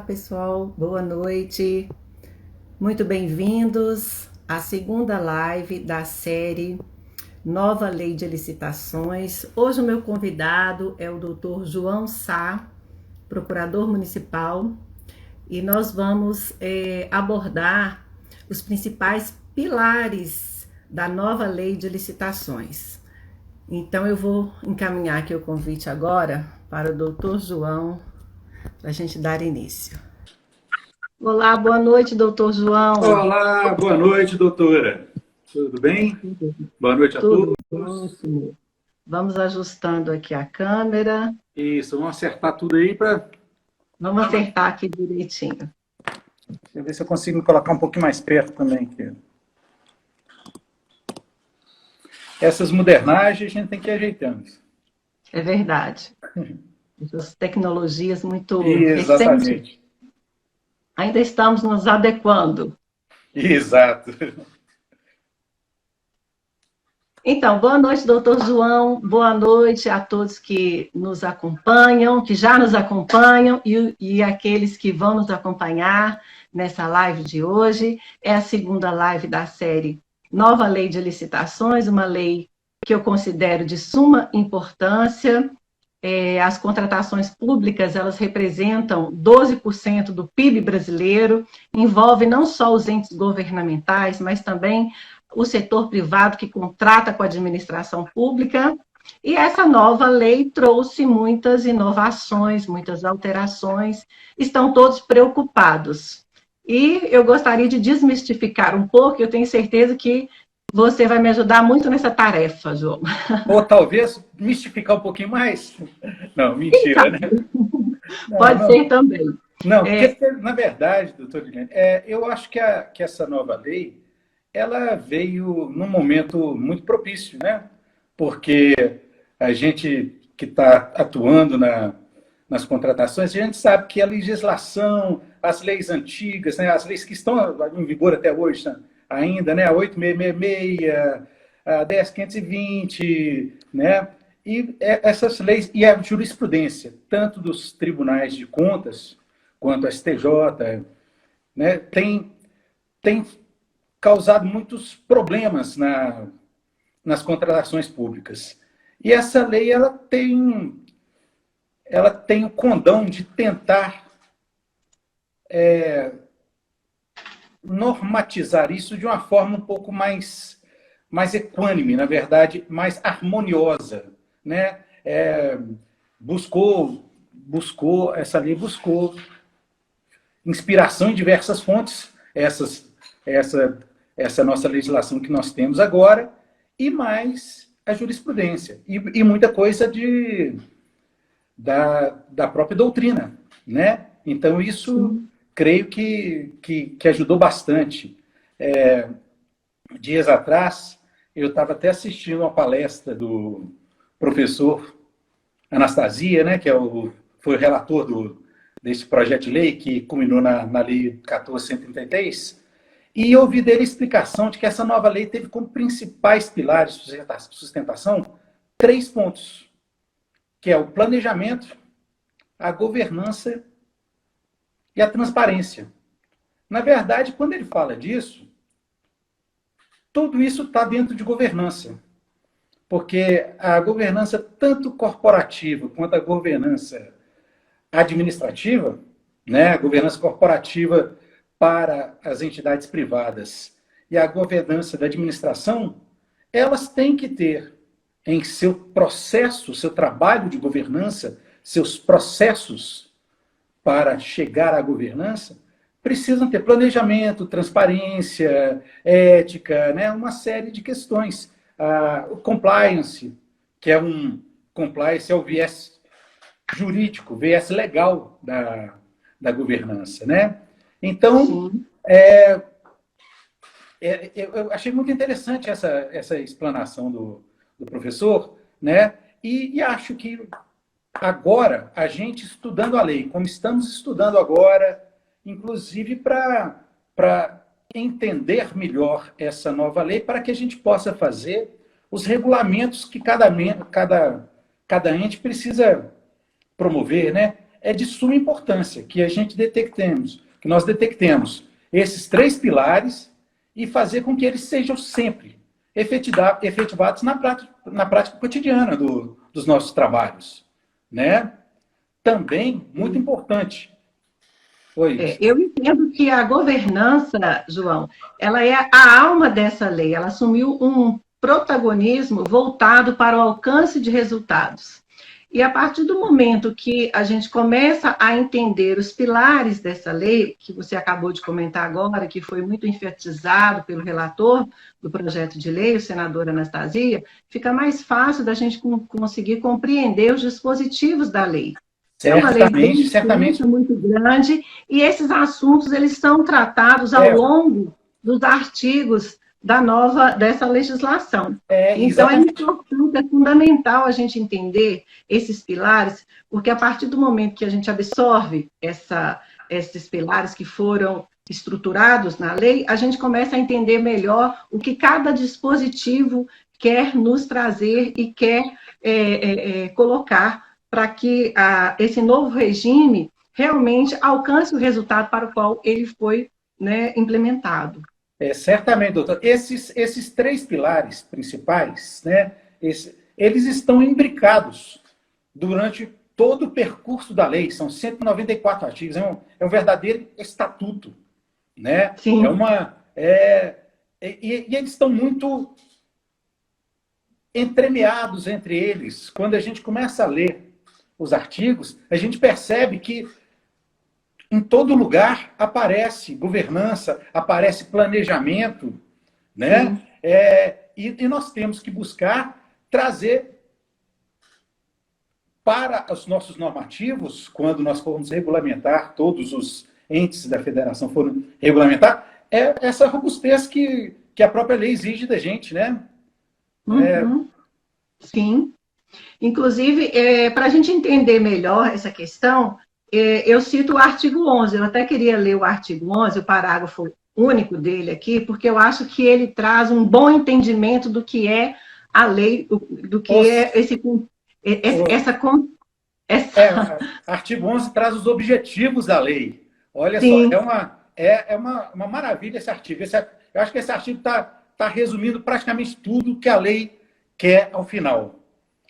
pessoal, boa noite. Muito bem-vindos à segunda live da série Nova Lei de Licitações. Hoje o meu convidado é o Dr. João Sá, procurador municipal, e nós vamos abordar os principais pilares da nova Lei de Licitações. Então eu vou encaminhar aqui o convite agora para o Dr. João, para a gente dar início. Olá, boa noite, doutor João. Olá, boa noite, doutora. Tudo bem? Boa noite a Tudo todos. ótimo. Vamos ajustando aqui a câmera. Isso, vamos acertar tudo aí para... Vamos acertar aqui direitinho. Deixa eu ver se eu consigo me colocar um pouquinho mais perto também. Aqui. Essas modernagens a gente tem que ir ajeitando. É verdade. Essas tecnologias muito Exatamente. recentes. Ainda estamos nos adequando. Exato. Então, boa noite, doutor João. Boa noite a todos que nos acompanham, que já nos acompanham e aqueles que vão nos acompanhar nessa live de hoje. É a segunda live da série Nova Lei de Licitações, uma lei que eu considero de suma importância. As contratações públicas, elas representam 12% do PIB brasileiro, envolve não só os entes governamentais, mas também o setor privado que contrata com a administração pública, e essa nova lei trouxe muitas inovações, muitas alterações, estão todos preocupados. E eu gostaria de desmistificar um pouco, eu tenho certeza que você vai me ajudar muito nessa tarefa, João. Ou talvez mistificar um pouquinho mais. Não, mentira, né? Pode ser também. Não, porque, na verdade, doutor Guilherme, eu acho que essa nova lei, ela veio num momento muito propício, né? Porque a gente que está atuando nas contratações, a gente sabe que a legislação, as leis antigas, né, as leis que estão em vigor até hoje ainda, né, a 8666, a 10520, né? E essas leis, e a jurisprudência, tanto dos tribunais de contas, quanto a STJ, né, tem causado muitos problemas nas contratações públicas. E essa lei ela tem o condão de tentar normatizar isso de uma forma um pouco mais equânime, na verdade, mais harmoniosa, né? Essa lei buscou inspiração em diversas fontes, essa nossa legislação que nós temos agora, e mais a jurisprudência, e muita coisa da própria doutrina, né? Então, isso, creio que ajudou bastante. Dias atrás, eu estava até assistindo uma palestra do professor Anastasia, né, que foi o relator desse projeto de lei, que culminou na Lei 14.133, e eu ouvi dele a explicação de que essa nova lei teve como principais pilares de sustentação 3 pontos, que é o planejamento, a governança e a transparência. Na verdade, quando ele fala disso, tudo isso está dentro de governança, porque a governança tanto corporativa quanto a governança administrativa, né, a governança corporativa para as entidades privadas e a governança da administração, elas têm que ter em seu processo, seu trabalho de governança, seus processos para chegar à governança, precisam ter planejamento, transparência, ética, né, uma série de questões. O compliance, que compliance é o viés jurídico, viés legal da governança, né? Então, eu achei muito interessante essa explanação do professor, né? E acho que agora, a gente estudando a lei, como estamos estudando agora, inclusive para entender melhor essa nova lei, para que a gente possa fazer os regulamentos que cada ente precisa promover, né? é de suma importância que que nós detectemos esses três pilares e fazer com que eles sejam sempre efetivados na prática cotidiana dos nossos trabalhos, né? Também, muito importante. Eu entendo que a governança, João, ela é a alma dessa lei, ela assumiu um protagonismo voltado para o alcance de resultados. E a partir do momento que a gente começa a entender os pilares dessa lei, que você acabou de comentar agora, que foi muito enfatizado pelo relator do projeto de lei, o senador Anastasia, fica mais fácil da gente conseguir compreender os dispositivos da lei. É uma lei bem certamente. Muito grande, e esses assuntos eles são tratados ao longo dos artigos dessa legislação. Então, é importante, é fundamental a gente entender esses pilares, porque a partir do momento que a gente absorve esses pilares que foram estruturados na lei, a gente começa a entender melhor o que cada dispositivo quer nos trazer e quer colocar para que esse novo regime realmente alcance o resultado para o qual ele foi, né, implementado. Certamente, doutor. Esses três pilares principais, né, eles estão imbricados durante todo o percurso da lei. São 194 artigos, é um verdadeiro estatuto. Né? Sim. E eles estão muito entremeados entre eles. Quando a gente começa a ler os artigos, a gente percebe que em todo lugar aparece governança, aparece planejamento, né? E nós temos que buscar trazer para os nossos normativos, quando nós formos regulamentar, todos os entes da federação foram regulamentar, essa robustez que a própria lei exige da gente, né? Sim. Inclusive, para a gente entender melhor essa questão, eu cito o artigo 11, eu até queria ler o artigo 11, o parágrafo único dele aqui, porque eu acho que ele traz um bom entendimento do que é a lei, do que Artigo 11 traz os objetivos da lei. Olha Sim. Só, é uma maravilha esse artigo. Eu acho que esse artigo está resumindo praticamente tudo que a lei quer ao final.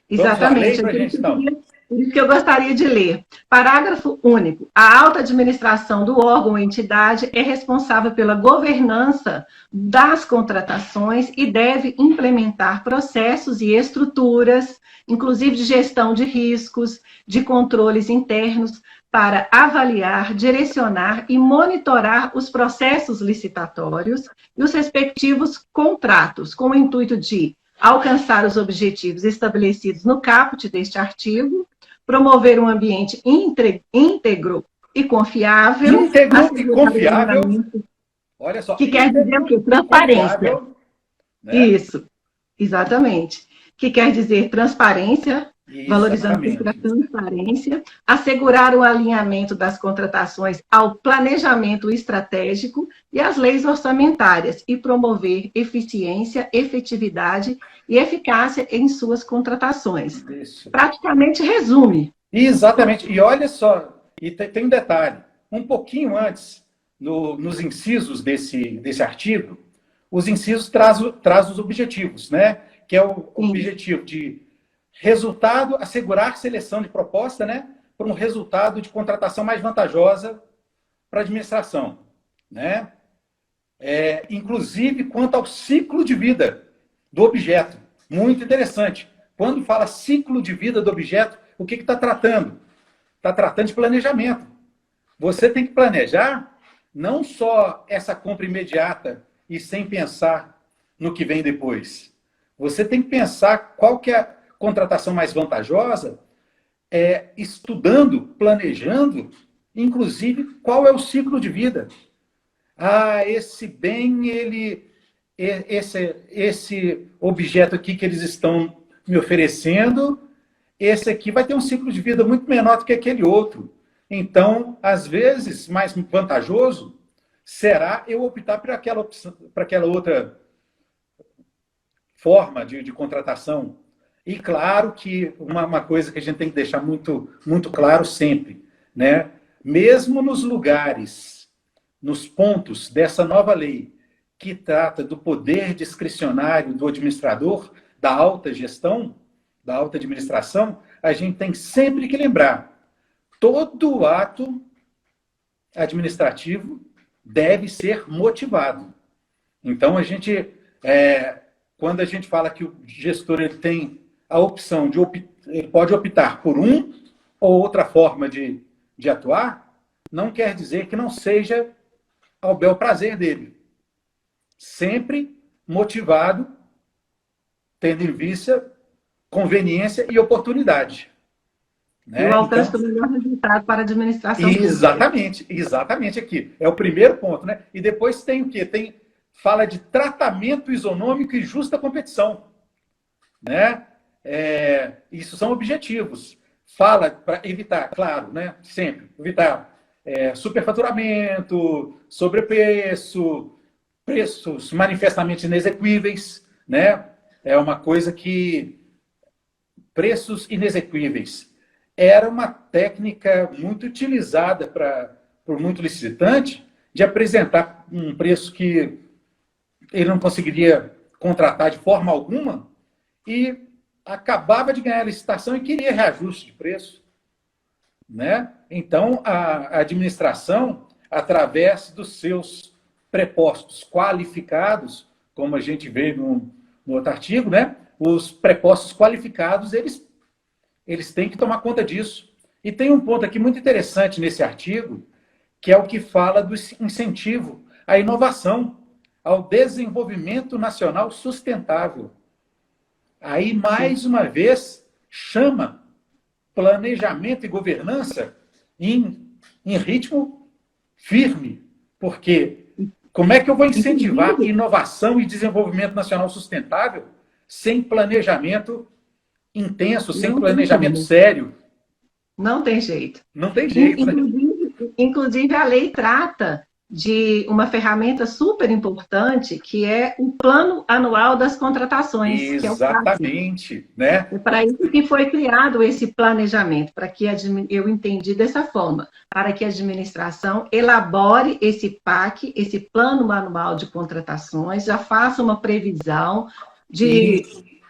Exatamente. Por isso que eu gostaria de ler. Parágrafo único. A alta administração do órgão ou entidade é responsável pela governança das contratações e deve implementar processos e estruturas, inclusive de gestão de riscos, de controles internos, para avaliar, direcionar e monitorar os processos licitatórios e os respectivos contratos, com o intuito de alcançar os objetivos estabelecidos no caput deste artigo, promover um ambiente íntegro e confiável. Íntegro e confiável. Olha só. Que quer dizer o quê? Transparência. Né? Isso, exatamente. Que quer dizer transparência, valorizando a transparência, assegurar o alinhamento das contratações ao planejamento estratégico e às leis orçamentárias e promover eficiência, efetividade e eficácia em suas contratações. Isso. Praticamente resume. Exatamente. E olha só, e tem um detalhe, um pouquinho antes, nos incisos desse artigo, os incisos traz os objetivos, né? Que é o objetivo de resultado, assegurar seleção de proposta, né, para um resultado de contratação mais vantajosa para a administração, né? Inclusive quanto ao ciclo de vida do objeto. Muito interessante. Quando fala ciclo de vida do objeto, o que está tratando? Está tratando de planejamento. Você tem que planejar não só essa compra imediata e sem pensar no que vem depois. Você tem que pensar qual que é a contratação mais vantajosa, estudando, planejando, inclusive, qual é o ciclo de vida. Esse bem, esse objeto aqui que eles estão me oferecendo, esse aqui vai ter um ciclo de vida muito menor do que aquele outro. Então, às vezes, mais vantajoso será eu optar por aquela outra forma de contratação. E claro que uma coisa que a gente tem que deixar muito, muito claro sempre, né? Mesmo nos lugares, nos pontos dessa nova lei que trata do poder discricionário do administrador, da alta gestão, da alta administração, a gente tem sempre que lembrar, todo ato administrativo deve ser motivado. Então, quando a gente fala que o gestor ele tem a opção ele pode optar por ou outra forma de atuar, não quer dizer que não seja ao bel prazer dele. Sempre motivado, tendo em vista conveniência e oportunidade. Né? E o alcance do melhor resultado para a administração exatamente, pública. Exatamente aqui. É o primeiro ponto. Né? E depois tem o quê? Fala de tratamento isonômico e justa competição. Né? Isso são objetivos. Fala para evitar, claro, né? Sempre, evitar superfaturamento, sobrepreço, preços manifestamente inexequíveis, né? É uma coisa que preços inexequíveis era uma técnica muito utilizada por muito licitante de apresentar um preço que ele não conseguiria contratar de forma alguma e acabava de ganhar a licitação e queria reajuste de preço, né? Então, a administração, através dos seus prepostos qualificados, como a gente vê no outro artigo, né? Os prepostos qualificados, eles têm que tomar conta disso. E tem um ponto aqui muito interessante nesse artigo, que é o que fala do incentivo à inovação, ao desenvolvimento nacional sustentável. Aí, mais uma vez, chama planejamento e governança em ritmo firme. Porque como é que eu vou incentivar inovação e desenvolvimento nacional sustentável sem planejamento intenso, sem planejamento sério? Não tem jeito. Não tem jeito, né? Inclusive, a lei trata de uma ferramenta super importante, que é o Plano Anual das Contratações. Exatamente, que né? É para isso que foi criado esse planejamento, para que eu entendi dessa forma, para que a administração elabore esse PAC, esse Plano Anual de Contratações, já faça uma previsão de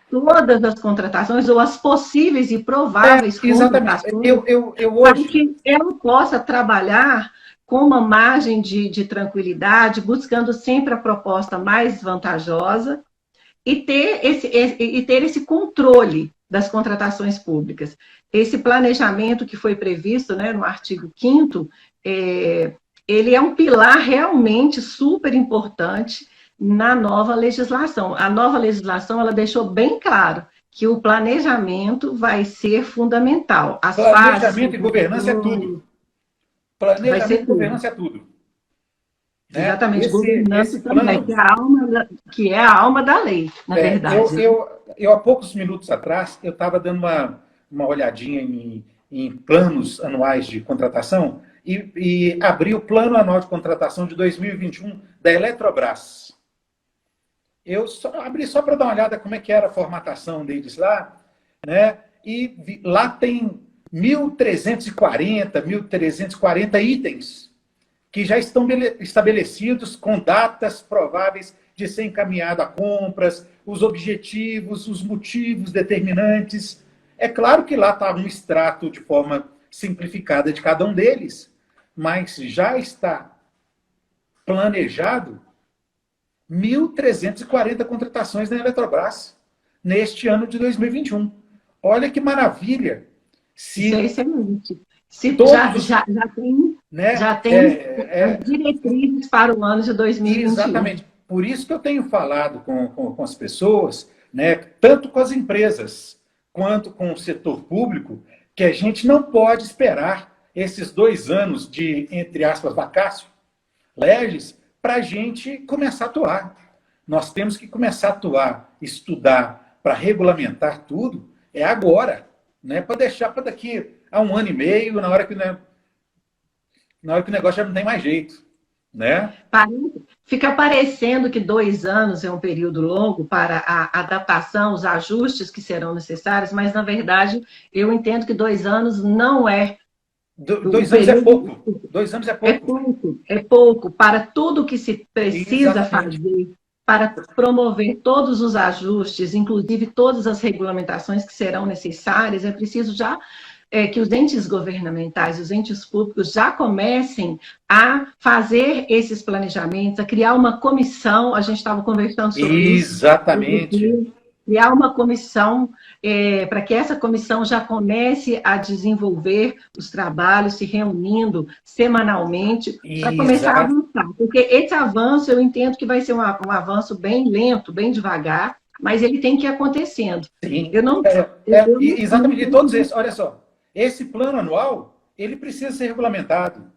todas as contratações, ou as possíveis e prováveis contratações, para que ela possa trabalhar com uma margem de tranquilidade, buscando sempre a proposta mais vantajosa e ter esse controle das contratações públicas. Esse planejamento que foi previsto, né, no artigo 5º, ele é um pilar realmente super importante na nova legislação. A nova legislação, ela deixou bem claro que o planejamento vai ser fundamental. Planejamento e governança é tudo. Planejamento e governança é tudo. Né? Exatamente, governança também, que é a alma da lei, na verdade. Eu, há poucos minutos atrás, eu estava dando uma olhadinha em planos anuais de contratação e abri o Plano Anual de Contratação de 2021 da Eletrobras. Eu abri só para dar uma olhada como é que era a formatação deles lá, né? E lá tem 1.340 itens que já estão estabelecidos com datas prováveis de ser encaminhado a compras, os objetivos, os motivos determinantes. É claro que lá está um extrato de forma simplificada de cada um deles, mas já está planejado 1.340 contratações na Eletrobras neste ano de 2021. Olha que maravilha! Isso é excelente. Já tem diretrizes para o ano de 2021. Exatamente. Por isso que eu tenho falado com as pessoas, né, tanto com as empresas quanto com o setor público, que a gente não pode esperar esses 2 anos de, entre aspas, vacácio legis, para a gente começar a atuar. Nós temos que começar a atuar, estudar, para regulamentar tudo, agora. Né, para deixar para daqui a 1 ano e meio, na hora que o negócio já não tem mais jeito. Né? Fica parecendo que 2 anos é um período longo para a adaptação, os ajustes que serão necessários, mas, na verdade, eu entendo que 2 anos não é Dois anos é pouco. 2 anos é pouco. É pouco para tudo que se precisa Exatamente. fazer para promover todos os ajustes, inclusive todas as regulamentações que serão necessárias. É preciso já que os entes governamentais, os entes públicos já comecem a fazer esses planejamentos, a criar uma comissão. A gente estava conversando sobre isso. Exatamente. Criar uma comissão para que essa comissão já comece a desenvolver os trabalhos, se reunindo semanalmente, para começar a avançar. Porque esse avanço, eu entendo que vai ser um avanço bem lento, bem devagar, mas ele tem que ir acontecendo. Sim. Eu não, exatamente, de todos esses. Olha só, esse plano anual, ele precisa ser regulamentado.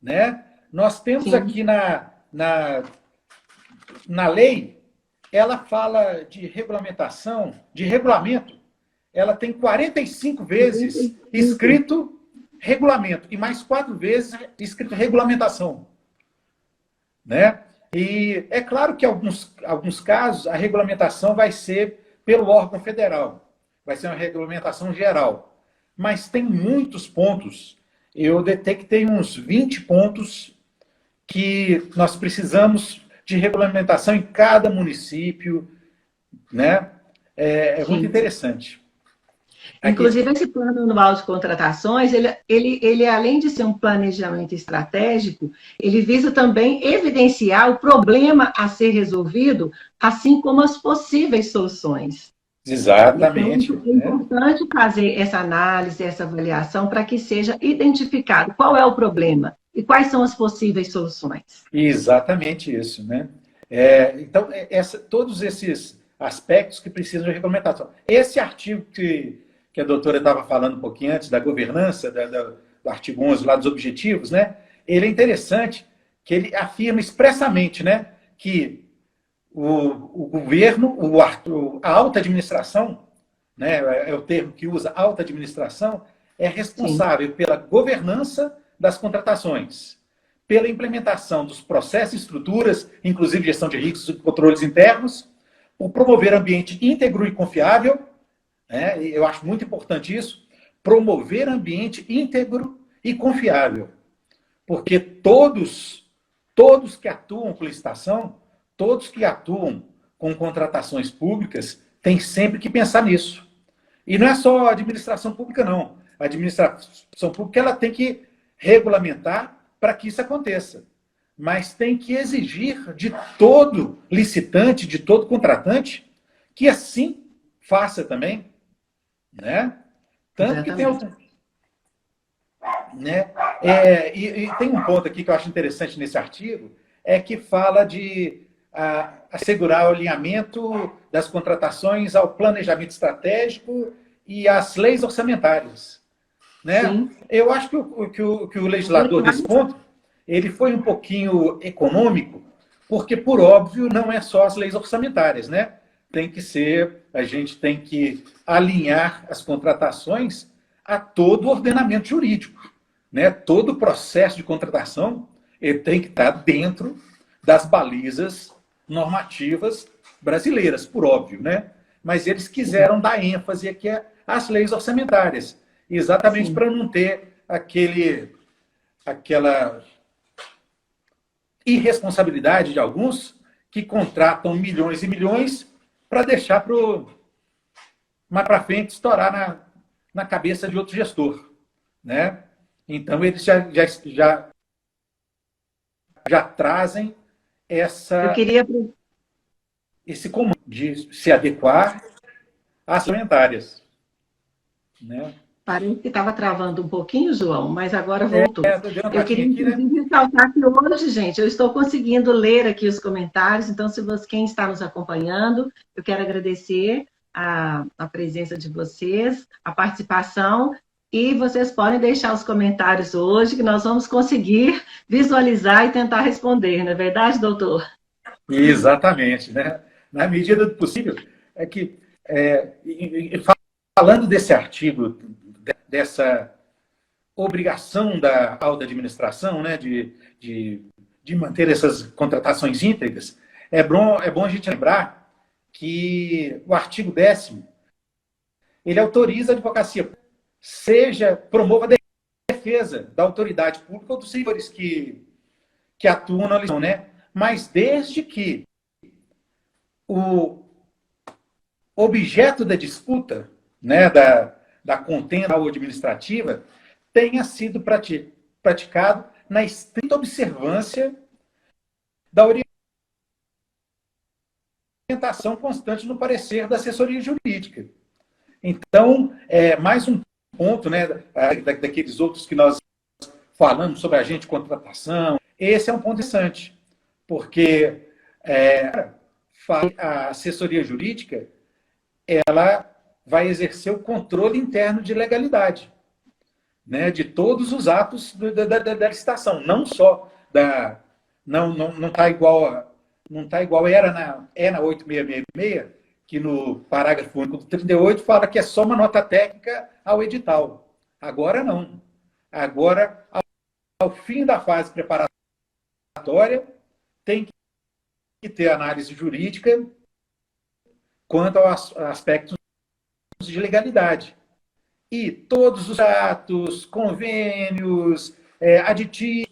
Né? Nós temos aqui na lei, ela fala de regulamentação, de regulamento, ela tem 45 vezes escrito regulamento e mais 4 vezes escrito regulamentação. Né? E é claro que em alguns casos a regulamentação vai ser pelo órgão federal, vai ser uma regulamentação geral, mas tem muitos pontos, eu detectei uns 20 pontos que nós precisamos de regulamentação em cada município, né? É muito interessante. Inclusive, esse plano anual de contratações, ele, além de ser um planejamento estratégico, ele visa também evidenciar o problema a ser resolvido, assim como as possíveis soluções. Exatamente. Então, é importante fazer essa análise, essa avaliação, para que seja identificado qual é o problema e quais são as possíveis soluções. Exatamente isso, né? Então, todos esses aspectos que precisam de regulamentação. Esse artigo que a doutora estava falando um pouquinho antes, da governança, do artigo 11, lá dos objetivos, né? Ele é interessante que ele afirma expressamente, né, que o governo, a alta administração, né, é o termo que usa, alta administração, é responsável pela governança das contratações, pela implementação dos processos e estruturas, inclusive gestão de riscos e controles internos, por promover ambiente íntegro e confiável, né, eu acho muito importante isso, promover ambiente íntegro e confiável, porque todos que atuam com licitação, todos que atuam com contratações públicas, têm sempre que pensar nisso. E não é só a administração pública, não. A administração pública ela tem que regulamentar para que isso aconteça. Mas tem que exigir de todo licitante, de todo contratante, que assim faça também. Né? Tanto que tem né? E tem um ponto aqui que eu acho interessante nesse artigo, é que fala de assegurar o alinhamento das contratações ao planejamento estratégico e às leis orçamentárias. Né? Eu acho que o legislador, nesse ponto, ele foi um pouquinho econômico, porque, por óbvio, não é só as leis orçamentárias, né? A gente tem que alinhar as contratações a todo o ordenamento jurídico. Né? Todo o processo de contratação ele tem que estar dentro das balizas normativas brasileiras, por óbvio. Né? Mas eles quiseram dar ênfase aqui às leis orçamentárias, exatamente para não ter aquela irresponsabilidade de alguns que contratam milhões e milhões para deixar mais para frente estourar na cabeça de outro gestor. Né? Então, eles já trazem esse comando de se adequar às parlamentares. Né? Parece que estava travando um pouquinho, João, mas agora voltou. Eu queria, inclusive, né? ressaltar que hoje, gente, eu estou conseguindo ler aqui os comentários, então, quem está nos acompanhando, eu quero agradecer a presença de vocês, a participação, e vocês podem deixar os comentários hoje, que nós vamos conseguir visualizar e tentar responder, não é verdade, doutor? Exatamente, né? Na medida do possível, falando desse artigo, dessa obrigação da alta administração, né, de manter essas contratações íntegras, é bom a gente lembrar que o artigo 10º, ele autoriza a advocacia, promova a defesa da autoridade pública ou dos servidores que atuam na legislação, né? Mas desde que o objeto da disputa, né, da contenda administrativa, tenha sido praticado na estrita observância da orientação constante no parecer da assessoria jurídica. Então, mais um ponto, né, daqueles outros que nós falamos sobre agente de contratação, esse é um ponto interessante, porque a assessoria jurídica ela vai exercer o controle interno de legalidade, né, de todos os atos da licitação, não só não está igual era na 8666, que no parágrafo único do 38 fala que é só uma nota técnica ao edital. Agora não. Agora, ao fim da fase preparatória, tem que ter análise jurídica quanto aos aspectos de legalidade. E todos os atos, convênios, aditivos,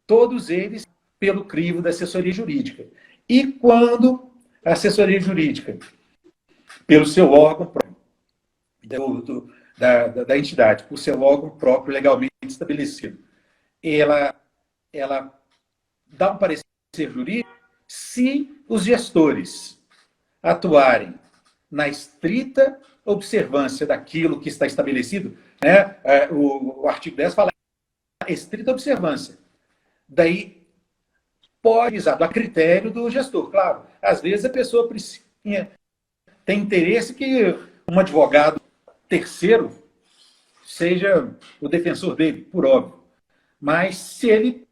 todos eles pelo crivo da assessoria jurídica. E quando a assessoria jurídica, pelo seu órgão próprio, da entidade, por seu órgão próprio legalmente estabelecido, ela dá um parecer jurídico, se os gestores atuarem na estrita observância daquilo que está estabelecido, né? O artigo 10 fala estrita observância. Daí pode usar a critério do gestor. Claro, às vezes a pessoa tem interesse que um advogado terceiro seja o defensor dele, por óbvio. Mas se ele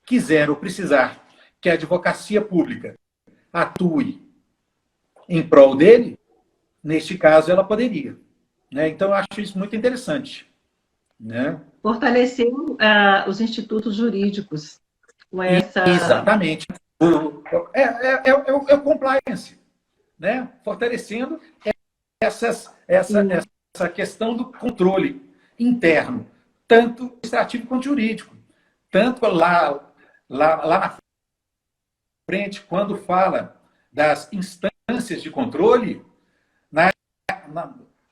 quiser ou precisar que a advocacia pública atue em prol dele, neste caso ela poderia, né? Então eu acho isso muito interessante, né? Fortalecer os institutos jurídicos com essa... Exatamente. É o compliance, né? Fortalecendo essa questão do controle interno, tanto administrativo quanto jurídico. Tanto lá na frente, quando fala das instâncias de controle,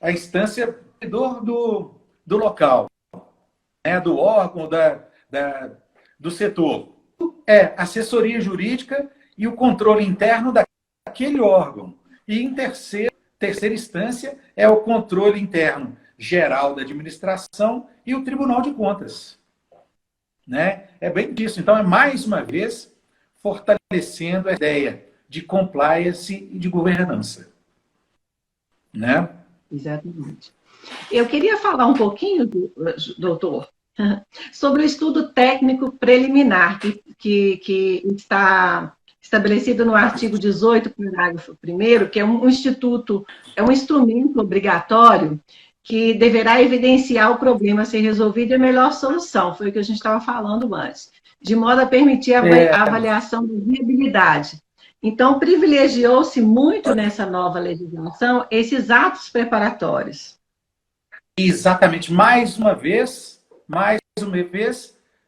a instância do local, né, do órgão, do setor. Assessoria jurídica e o controle interno daquele órgão. E em terceira instância é o controle interno geral da administração e o Tribunal de Contas. Né? É bem disso. Então, mais uma vez, fortalecendo a ideia de compliance e de governança. Né? Exatamente. Eu queria falar um pouquinho, doutor, sobre o estudo técnico preliminar, que está estabelecido no artigo 18, parágrafo 1º, que é um instrumento obrigatório que deverá evidenciar o problema a ser resolvido e a melhor solução, foi o que a gente estava falando antes, de modo a permitir a avaliação da viabilidade. Então, privilegiou-se muito nessa nova legislação esses atos preparatórios. Exatamente. Mais uma vez,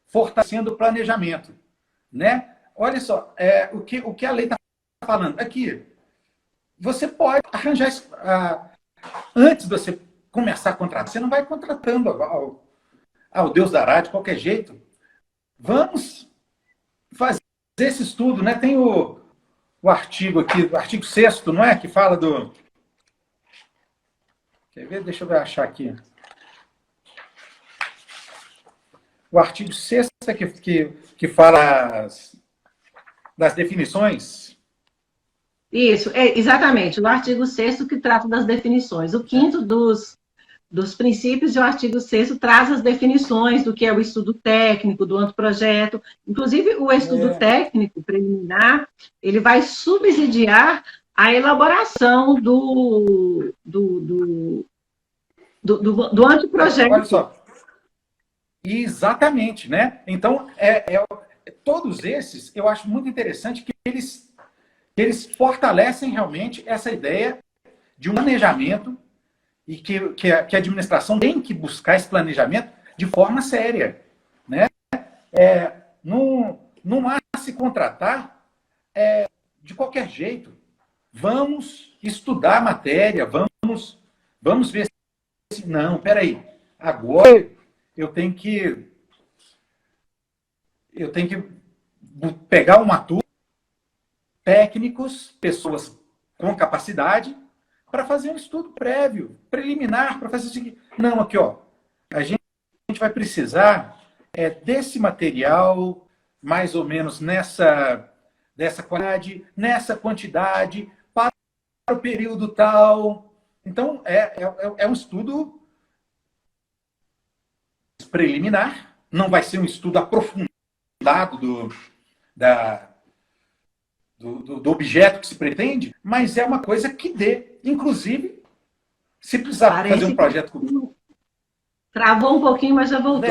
fortalecendo o planejamento. Né? Olha só, o que a lei está falando. Aqui, você pode arranjar isso, antes de você começar a contratar. Você não vai contratando ao Deus dará de qualquer jeito. Vamos fazer esse estudo. Né? Tem o artigo aqui, o artigo 6º, não é? Que fala do... Quer ver? Deixa eu achar aqui. O artigo 6º que fala das definições. Isso, exatamente. O artigo 6º que trata das definições. O 5º dos princípios e o artigo 6º traz as definições do que é o estudo técnico, do anteprojeto. Inclusive, o estudo técnico preliminar, ele vai subsidiar a elaboração do anteprojeto. Olha só. Exatamente, né? Então, todos esses, eu acho muito interessante que eles fortalecem realmente essa ideia de um planejamento e que a administração tem que buscar esse planejamento de forma séria, né? Não há se contratar de qualquer jeito. Vamos estudar a matéria, vamos ver se... Não, peraí, agora eu tenho que pegar uma turma, técnicos, pessoas com capacidade, para fazer um estudo prévio, preliminar, para fazer o seguinte. Não, aqui, ó, a gente vai precisar desse material, mais ou menos dessa qualidade, nessa quantidade, para o período tal. Então, é um estudo preliminar, não vai ser um estudo aprofundado do objeto que se pretende, mas é uma coisa que dê. Inclusive, se precisar fazer um projeto... Travou um pouquinho, mas já voltou.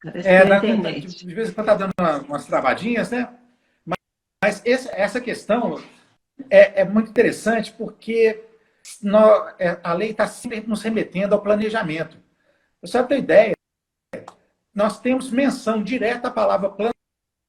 Parece que é a internet. De vez em quando está dando umas travadinhas, né? Mas essa questão é muito interessante porque a lei está sempre nos remetendo ao planejamento. Você tem ideia? Nós temos menção direta à palavra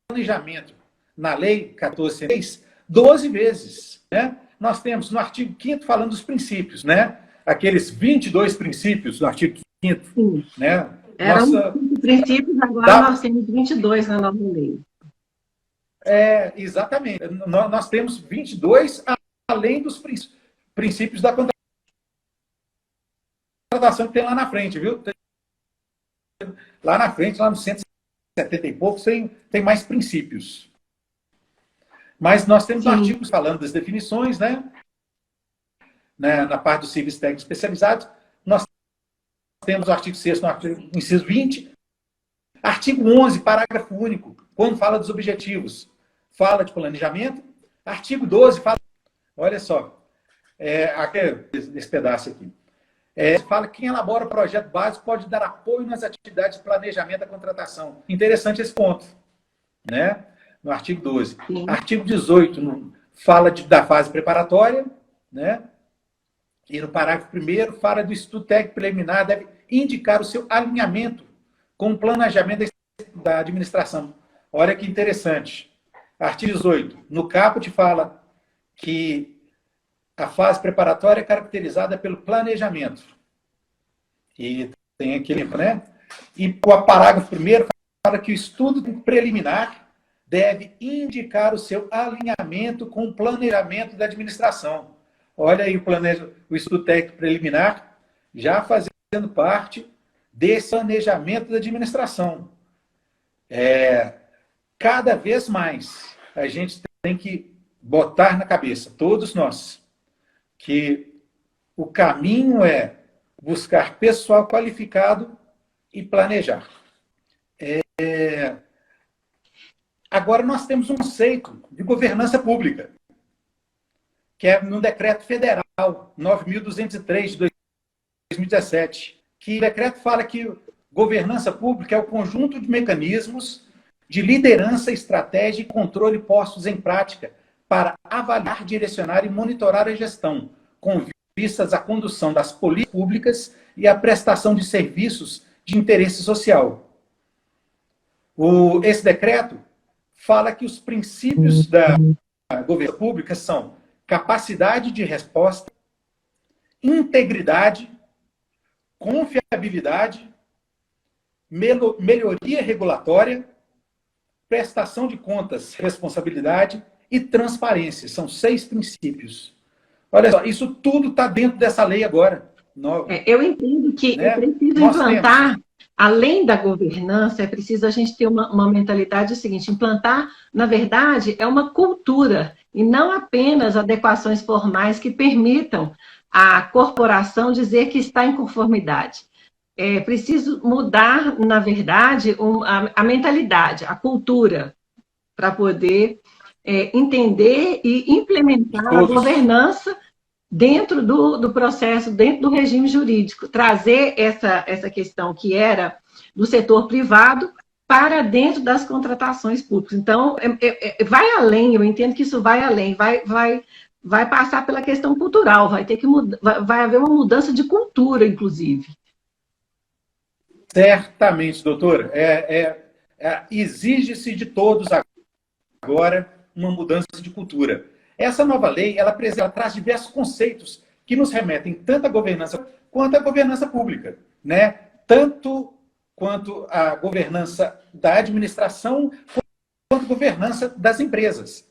planejamento na lei 14.6, 12 vezes. Né? Nós temos no artigo 5º falando dos princípios, né? Aqueles 22 princípios do artigo 5º. Né? Eram 5 princípios, agora nós temos 22 na nova lei. Exatamente. Nós temos 22 além dos princípios da contratação que tem lá na frente, viu? Lá na frente, lá no 170 e poucos, tem mais princípios. Mas nós temos artigos falando das definições, né? Na parte dos serviços técnicos especializados, nós temos o artigo 6º, no artigo, inciso 20, artigo 11, parágrafo único, quando fala dos objetivos, fala de planejamento, artigo 12 fala, olha só, esse pedaço aqui, fala que quem elabora projeto básico pode dar apoio nas atividades de planejamento da contratação. Interessante esse ponto, né? No artigo 12. Sim. Artigo 18 fala da fase preparatória, né? E no parágrafo 1º fala do estudo técnico preliminar, deve indicar o seu alinhamento com o planejamento da administração. Olha que interessante. Artigo 18. No caput fala que a fase preparatória é caracterizada pelo planejamento. E tem aquele, né? E o parágrafo 1º fala que o estudo preliminar deve indicar o seu alinhamento com o planejamento da administração. Olha aí o estudo técnico preliminar já fazendo parte desse planejamento da administração. Cada vez mais a gente tem que botar na cabeça, todos nós, que o caminho é buscar pessoal qualificado e planejar. Agora nós temos um conceito de governança pública, que é no decreto federal 9.203 de 2017, que o decreto fala que governança pública é o conjunto de mecanismos de liderança, estratégia e controle postos em prática para avaliar, direcionar e monitorar a gestão, com vistas à condução das políticas públicas e à prestação de serviços de interesse social. Esse decreto fala que os princípios da governança pública são capacidade de resposta, integridade, confiabilidade, melhoria regulatória, prestação de contas, responsabilidade e transparência. São 6 princípios. Olha só, isso tudo está dentro dessa lei agora. Nova. Eu entendo que é preciso implantar, além da governança, é preciso a gente ter uma mentalidade seguinte, implantar, na verdade, é uma cultura, e não apenas adequações formais que permitam à corporação dizer que está em conformidade. É preciso mudar, na verdade, a mentalidade, a cultura, para poder entender e implementar a governança dentro do processo, dentro do regime jurídico, trazer essa questão que era do setor privado para dentro das contratações públicas. Então, vai além, eu entendo que isso vai além, vai passar pela questão cultural, vai haver uma mudança de cultura, inclusive. Certamente, doutor. Exige-se de todos agora uma mudança de cultura. Essa nova lei, ela traz diversos conceitos que nos remetem tanto à governança quanto à governança pública, né? Tanto quanto à governança da administração quanto à governança das empresas.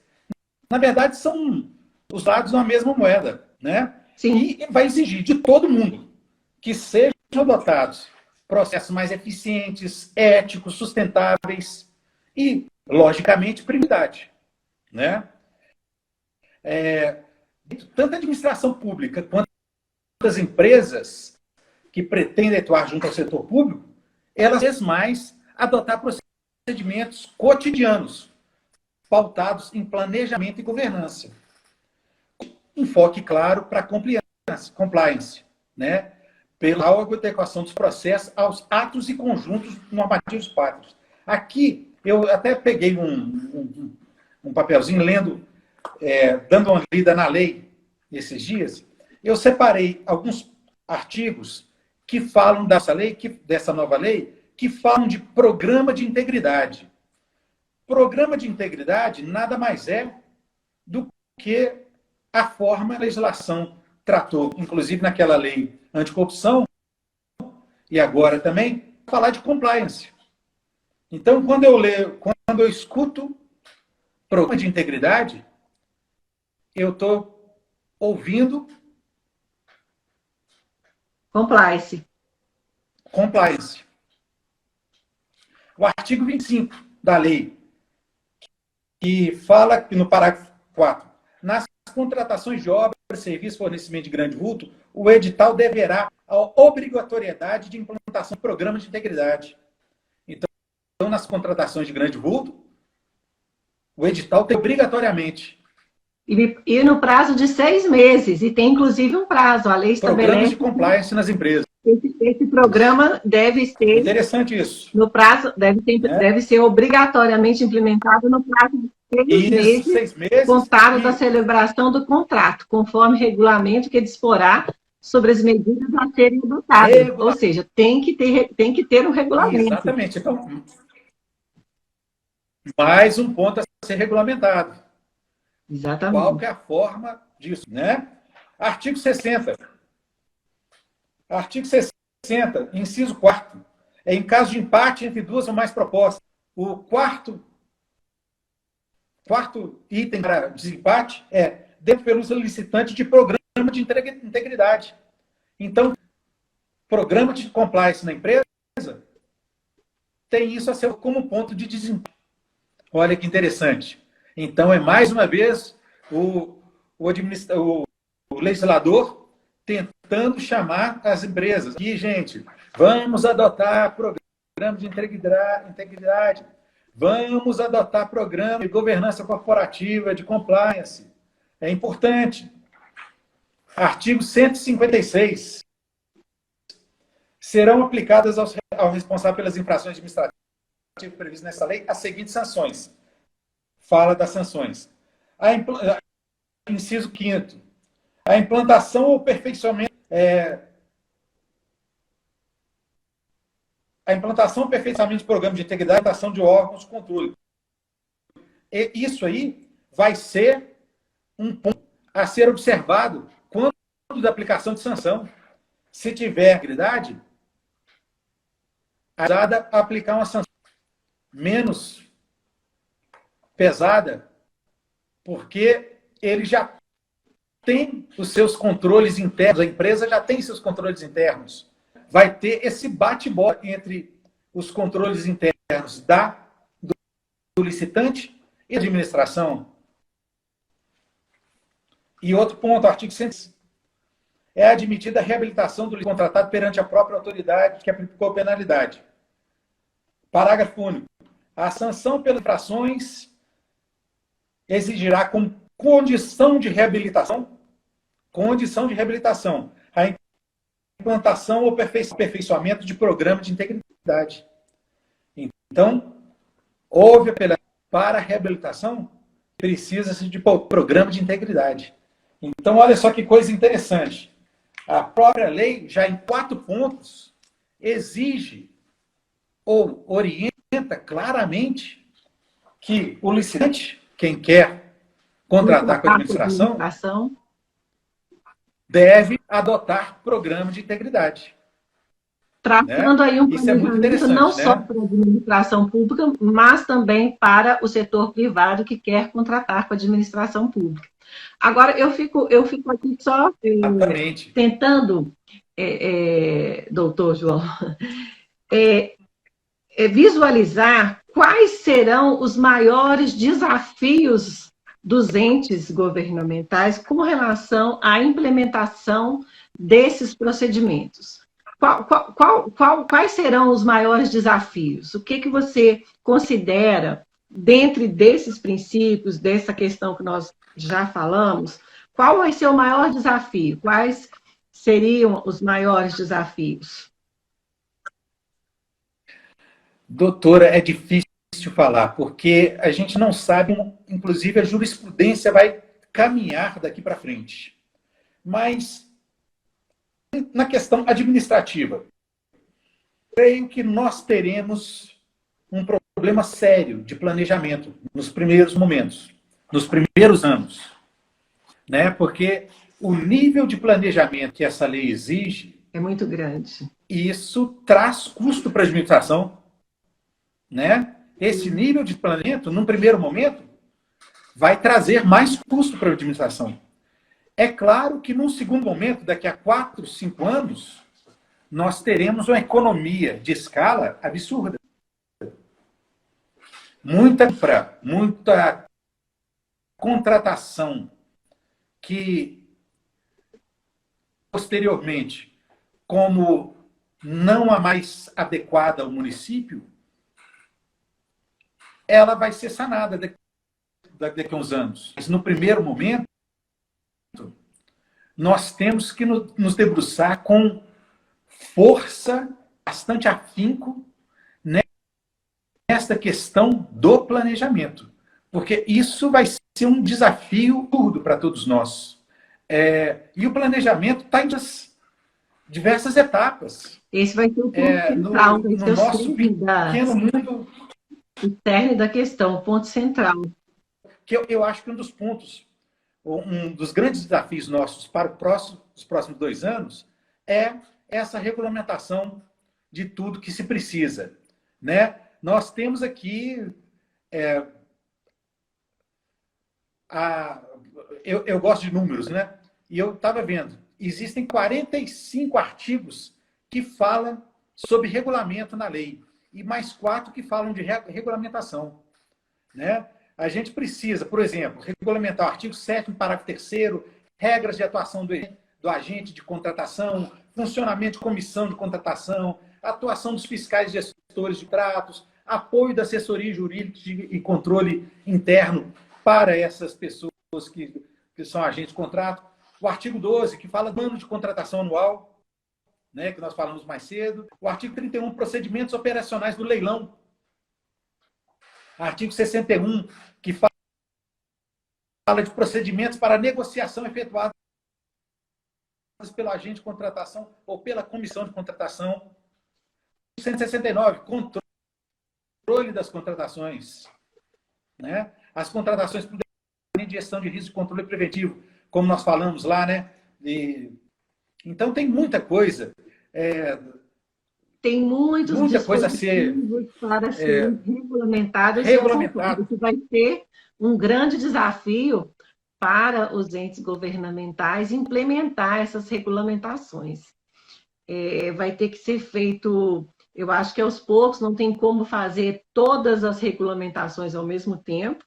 Na verdade, são os lados da mesma moeda, né? Sim. E vai exigir de todo mundo que sejam adotados processos mais eficientes, éticos, sustentáveis e, logicamente, prioridade, né? Tanto a administração pública quanto as empresas que pretendem atuar junto ao setor público, elas, às vezes mais, adotar procedimentos cotidianos, pautados em planejamento e governança. Enfoque claro para compliance, né? Pela adequação dos processos aos atos e conjuntos normativos pátrios. Aqui, eu até peguei um papelzinho lendo, dando uma lida na lei nesses dias. Eu separei alguns artigos que falam dessa nova lei, que falam de programa de integridade. Programa de integridade nada mais é do que a forma a legislação tratou, inclusive naquela lei anticorrupção, e agora também, falar de compliance. Então, quando eu escuto programa de integridade, eu estou ouvindo compliance. O artigo 25 da lei, que fala que no parágrafo 4, nas contratações de obras, serviço, fornecimento de grande vulto, o edital deverá a obrigatoriedade de implantação de programas de integridade. Então, nas contratações de grande vulto, o edital tem obrigatoriamente. E no prazo de 6 meses, e tem inclusive um prazo, a lei estabelece... Programas de compliance nas empresas. Esse programa deve ser... Interessante isso. No prazo, deve ser obrigatoriamente implementado no prazo de 6 meses, contado da celebração do contrato, conforme regulamento que disporá sobre as medidas a serem adotadas. Ou seja, tem que ter um regulamento. Exatamente. Então, mais um ponto a ser regulamentado. Exatamente. Qual que é a forma disso, né? Artigo 60. Artigo 60, inciso 4º. Em caso de empate entre duas ou mais propostas, o quarto item para desempate dentro pelo solicitante de programa de integridade. Então, programa de compliance na empresa tem isso a ser como ponto de desempate. Olha que interessante. Então, mais uma vez, o legislador tentando chamar as empresas. E, gente, vamos adotar programa de integridade. Vamos adotar programa de governança corporativa, de compliance. É importante. Artigo 156. Serão aplicadas ao responsável pelas infrações administrativas previstas nessa lei as seguintes sanções. Fala das sanções. Inciso 5º. A implantação ou aperfeiçoamento de programa de integridade e ação de órgãos de controle. E isso aí vai ser um ponto a ser observado quando da aplicação de sanção. Se tiver integridade, a aplicar uma sanção menos pesada, porque ele já tem os seus controles internos, a empresa já tem seus controles internos. Vai ter esse bate-bola entre os controles internos do licitante e da administração. E outro ponto, artigo 100, é admitida a reabilitação do contratado perante a própria autoridade que aplicou a penalidade. Parágrafo único. A sanção pelas infrações exigirá como condição de reabilitação a implantação ou aperfeiçoamento de programa de integridade. Então, houve apelação para a reabilitação, precisa-se de programa de integridade. Então, olha só que coisa interessante. A própria lei, já em 4 pontos, exige ou orienta claramente que o licitante, quem quer contratar com a administração, deve adotar programa de integridade. Traçando aí um Isso é muito planejamento não interessante, só né? para a administração pública, mas também para o setor privado que quer contratar com a administração pública. Agora, eu fico aqui só tentando, doutor João, visualizar quais serão os maiores desafios dos entes governamentais com relação à implementação desses procedimentos. Quais serão os maiores desafios? O que você considera, dentre desses princípios, dessa questão que nós já falamos, qual vai ser o maior desafio? Quais seriam os maiores desafios? Doutora, é difícil falar, porque a gente não sabe, inclusive a jurisprudência vai caminhar daqui para frente. Mas, na questão administrativa, creio que nós teremos um problema sério de planejamento nos primeiros momentos, nos primeiros anos. Né? Porque o nível de planejamento que essa lei exige é muito grande. E isso traz custo para a administração. Né? Esse nível de planejamento, num primeiro momento, vai trazer mais custo para a administração. É claro que, num segundo momento, daqui a 4, 5 anos, nós teremos uma economia de escala absurda. Muita contratação que, posteriormente, como não a mais adequada ao município, ela vai ser sanada daqui a uns anos. Mas, no primeiro momento, nós temos que nos debruçar com força, bastante afinco, nesta questão do planejamento. Porque isso vai ser um desafio duro para todos nós. E o planejamento está em diversas etapas. Esse vai ser o ponto central. No nosso pequeno mundo... O cerne da questão, o ponto central. Que eu acho que um dos pontos, um dos grandes desafios nossos para os próximos 2 anos é essa regulamentação de tudo que se precisa. Né? Nós temos aqui... eu gosto de números, né? E eu estava vendo, existem 45 artigos que falam sobre regulamento na lei, e mais 4 que falam de regulamentação. Né? A gente precisa, por exemplo, regulamentar o artigo 7º, parágrafo 3º, regras de atuação do agente de contratação, funcionamento de comissão de contratação, atuação dos fiscais e gestores de contratos, apoio da assessoria jurídica e controle interno para essas pessoas que são agentes de contrato. O artigo 12, que fala do ano de contratação anual, né, que nós falamos mais cedo. O artigo 31, procedimentos operacionais do leilão. Artigo 61, que fala de procedimentos para negociação efetuada pelo agente de contratação ou pela comissão de contratação. 169, controle das contratações. Né? As contratações por de gestão de risco e controle preventivo, como nós falamos lá, né? Então, tem muita coisa. Tem muita coisa a ser para serem regulamentados. Isso vai ser um grande desafio para os entes governamentais implementar essas regulamentações. Vai ter que ser feito, eu acho que aos poucos, não tem como fazer todas as regulamentações ao mesmo tempo.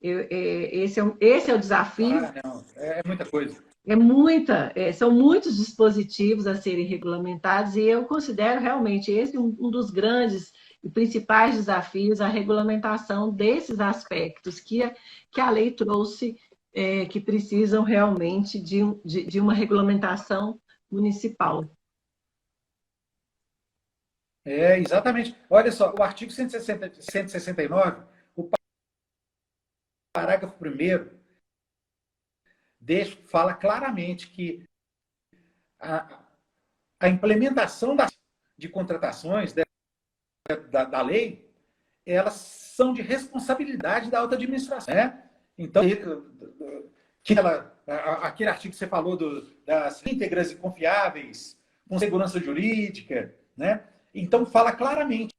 Esse é o desafio. Não, é muita coisa. São muitos dispositivos a serem regulamentados e eu considero realmente esse um dos grandes e principais desafios, a regulamentação desses aspectos que a lei trouxe, que precisam realmente de uma regulamentação municipal. Exatamente. Olha só, o artigo 169, o parágrafo 1º, fala claramente que a implementação de contratações da lei, elas são de responsabilidade da alta administração, né? Então, aquele artigo que você falou das íntegras e confiáveis, com segurança jurídica, né? Então, fala claramente,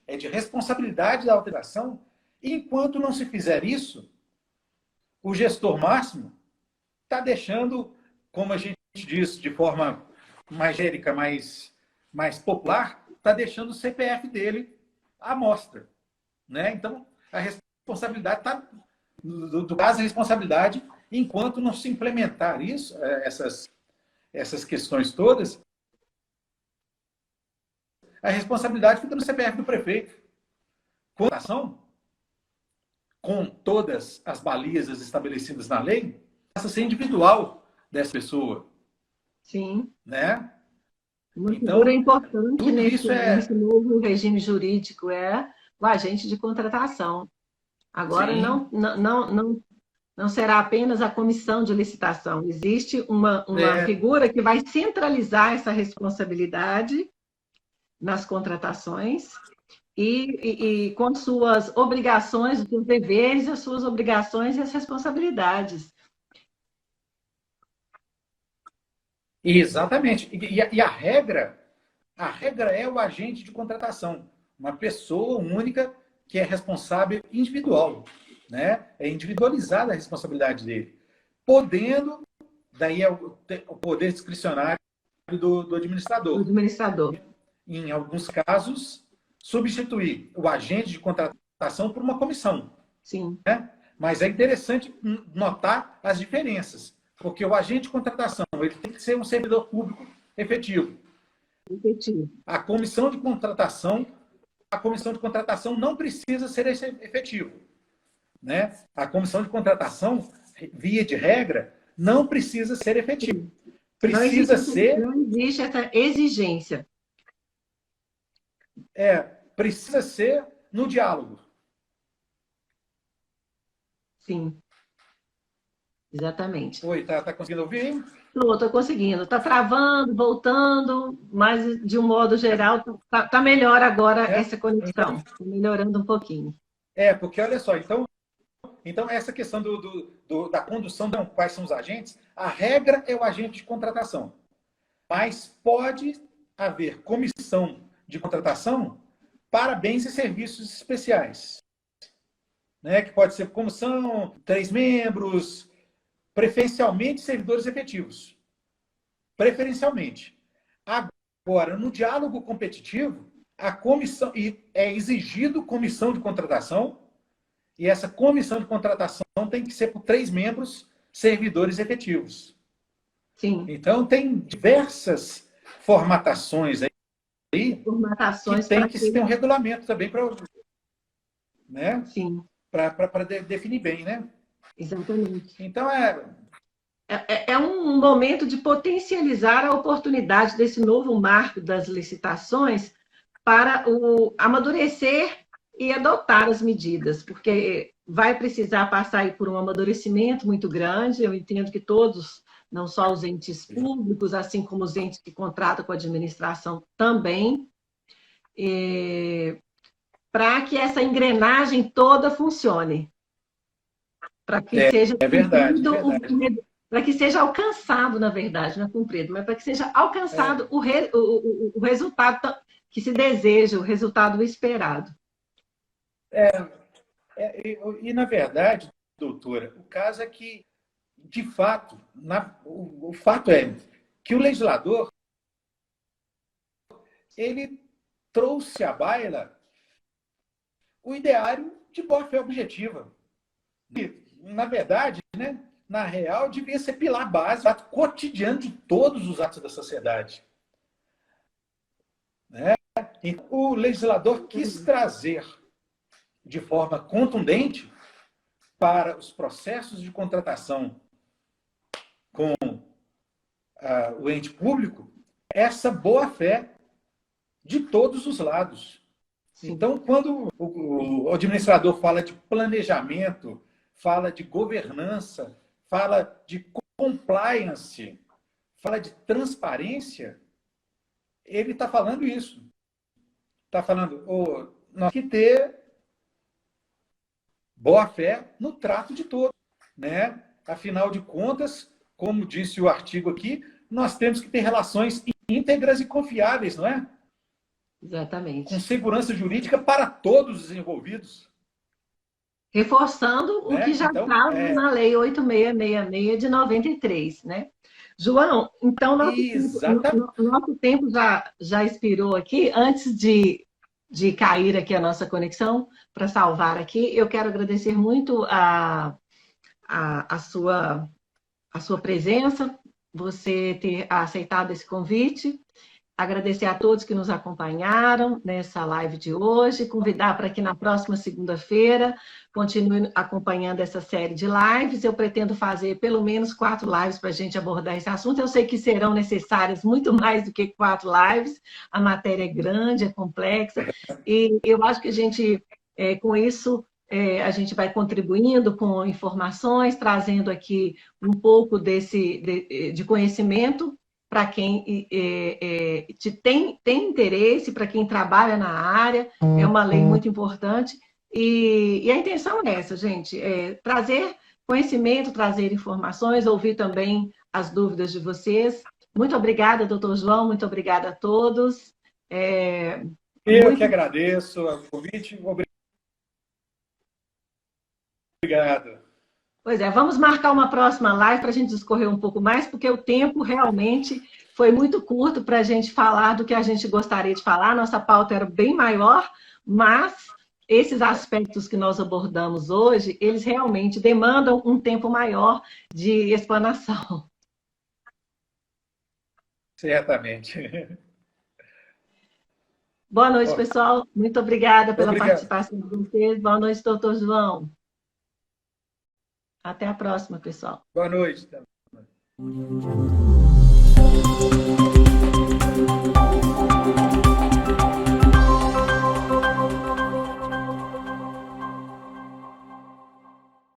é de responsabilidade da alta administração, e enquanto não se fizer isso, o gestor máximo está deixando, como a gente diz de forma mais genérica, mais popular, está deixando o CPF dele à mostra, né? Então, a responsabilidade está, do caso, a responsabilidade, enquanto não se implementar isso, essas questões todas, a responsabilidade fica no CPF do prefeito. Contratação, com todas as balizas estabelecidas na lei, passa a ser individual dessa pessoa. Sim. Né? Uma então, figura importante nesse novo regime jurídico é o agente de contratação. Agora, não será apenas a comissão de licitação. Existe uma figura que vai centralizar essa responsabilidade nas contratações e com suas obrigações, os seus deveres, as suas obrigações e as responsabilidades. Exatamente. E a regra é o agente de contratação, uma pessoa única que é responsável individual, né? É individualizada a responsabilidade dele, podendo, daí é o poder discricionário do administrador. Do administrador. Em alguns casos, substituir o agente de contratação por uma comissão. Sim. Né? Mas é interessante notar as diferenças, porque o agente de contratação ele tem que ser um servidor público efetivo. A comissão de contratação não precisa ser efetivo, né? A comissão de contratação, via de regra, não precisa ser efetivo. Não existe essa exigência. Precisa ser no diálogo. Sim. Exatamente. Oi, tá conseguindo ouvir? Estou conseguindo. Está travando, voltando, mas de um modo geral está melhor agora essa conexão. Está melhorando um pouquinho. Porque olha só, então essa questão da condução, quais são os agentes, a regra é o agente de contratação. Mas pode haver comissão de contratação para bens e serviços especiais. Né? Que pode ser comissão, 3 membros, preferencialmente servidores efetivos. Preferencialmente. Agora, no diálogo competitivo, a comissão, é exigido comissão de contratação, e essa comissão de contratação tem que ser por 3 membros servidores efetivos. Sim. Então, tem diversas formatações aí que tem que ter um regulamento também para, né? Sim. Para definir bem, né? Exatamente. Então, é um momento de potencializar a oportunidade desse novo marco das licitações para amadurecer e adotar as medidas, porque vai precisar passar aí por um amadurecimento muito grande. Eu entendo que todos, não só os entes públicos, assim como os entes que contratam com a administração também, para que essa engrenagem toda funcione. Para que seja para que seja alcançado, na verdade, não é cumprido, mas para que seja alcançado o resultado que se deseja, o resultado esperado. E, na verdade, doutora, o caso é que, de fato, o fato é que o legislador ele trouxe à baila o ideário de boa-fé objetiva. E, na verdade, né, na real, devia ser pilar básico, ato cotidiano de todos os atos da sociedade. Né? Então, o legislador quis trazer de forma contundente para os processos de contratação com o ente público essa boa-fé de todos os lados. Sim. Então, quando o administrador fala de planejamento, fala de governança, fala de compliance, fala de transparência, ele está falando isso. está falando, nós temos que ter boa fé no trato de todos, né? Afinal de contas, como disse o artigo aqui, nós temos que ter relações íntegras e confiáveis, não é? Exatamente. Com segurança jurídica para todos os envolvidos. Reforçando o que já estava na Lei 8666 de 93, né? João, então nosso tempo já expirou aqui. Antes de cair aqui a nossa conexão, para salvar aqui, eu quero agradecer muito a sua presença, você ter aceitado esse convite. Agradecer a todos que nos acompanharam nessa live de hoje, convidar para que na próxima segunda-feira continue acompanhando essa série de lives. Eu pretendo fazer pelo menos 4 lives para a gente abordar esse assunto. Eu sei que serão necessárias muito mais do que 4 lives, a matéria é grande, é complexa, e eu acho que a gente, com isso, a gente vai contribuindo com informações, trazendo aqui um pouco de conhecimento para quem tem interesse, para quem trabalha na área. É uma lei muito importante. E a intenção é essa, gente, trazer conhecimento, trazer informações, ouvir também as dúvidas de vocês. Muito obrigada, doutor João, muito obrigada a todos. Eu que agradeço o convite. Obrigado. Pois é, vamos marcar uma próxima live para a gente discorrer um pouco mais, porque o tempo realmente foi muito curto para a gente falar do que a gente gostaria de falar. Nossa pauta era bem maior, mas esses aspectos que nós abordamos hoje, eles realmente demandam um tempo maior de explanação. Certamente. Boa noite, pessoal. Muito obrigada pela participação de vocês. Boa noite, doutor João. Até a próxima, pessoal. Boa noite.